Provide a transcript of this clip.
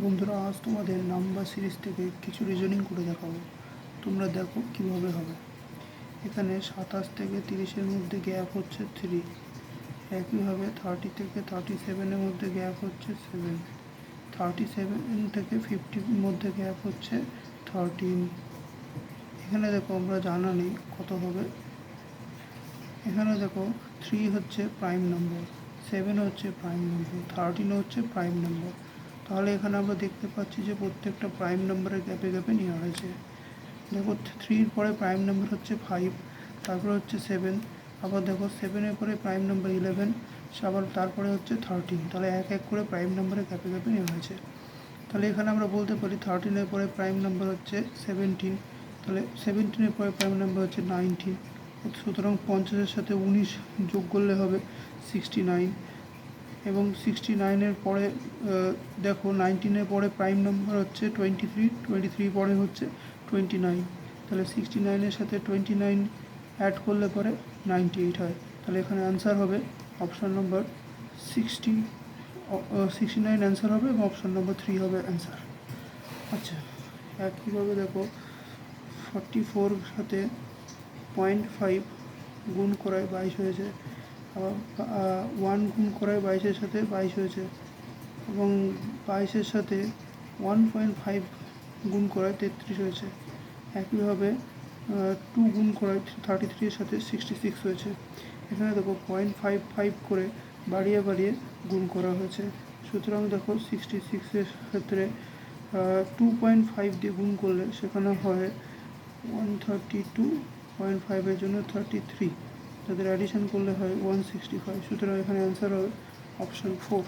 বন্ধুরা, আজ তোমাদের নাম্বার সিরিজ থেকে কিছু রিজনিং করে দেখাবো। তোমরা দেখো কিভাবে হবে। এখানে 27 থেকে 30-এর মধ্যে গ্যাপ হচ্ছে 3। একইভাবে 30 থেকে 37-এর মধ্যে গ্যাপ হচ্ছে 7। 37 থেকে 50-র মধ্যে গ্যাপ হচ্ছে 13। এখানে দেখো আমরা জানা নেই কত হবে। এখানে দেখো 3 হচ্ছে প্রাইম নম্বর, 7 হচ্ছে প্রাইম নম্বর, 13 হচ্ছে প্রাইম নম্বর। তাহলে এখানে আমরা দেখতে পাচ্ছি যে প্রত্যেকটা প্রাইম নম্বরের গ্যাপে গ্যাপে নেওয়া হয়েছে। দেখো 3-র পরে প্রাইম নম্বর হচ্ছে 5, তারপরে হচ্ছে 7, আবার দেখো 7-এর পরে প্রাইম নম্বর 11, আবার তারপরে হচ্ছে 13। তাহলে এক এক করে প্রাইম নম্বরের গ্যাপে গ্যাপে নেওয়া হয়েছে। তাহলে এখানে আমরা বলতে পারি 13-এর পরে প্রাইম নাম্বার হচ্ছে 17, তাহলে 17-এর পরে প্রাইম নাম্বার হচ্ছে 19। সুতরাং 50-এর সাথে 19 যোগ করলে হবে 69, এবং 69-এর পরে দেখো 19-এর পরে প্রাইম নাম্বার হচ্ছে 23, 23 পরে হচ্ছে 29। তাহলে 69-এর সাথে 29 অ্যাড করলে পরে 98 হয়। তাহলে এখানে অ্যান্সার হবে অপশান নম্বর 69 অ্যান্সার হবে, এবং অপশান নম্বর 3 হবে অ্যান্সার। আচ্ছা, একইভাবে দেখো 44 সাথে 0.5 গুণ করায় 22 হয়েছে, আবার 1 গুণ করায় 22-এর সাথে 22 হয়েছে, এবং 22-এর সাথে 1.5 গুণ করায় 33 হয়েছে। একইভাবে 2 গুণ করায় 33-এর সাথে 66 হয়েছে। এখানে দেখো 0.55 করে বাড়িয়ে বাড়িয়ে গুণ করা হয়েছে। সুতরাং দেখো 66-এর ক্ষেত্রে 2.5 দিয়ে গুণ করলে সেখানে হয় 132.5-এর জন্য 33, তাদের অ্যাডিশন করলে হয় 165। সুতরাং এখানে অ্যান্সার হবে অপশান 4।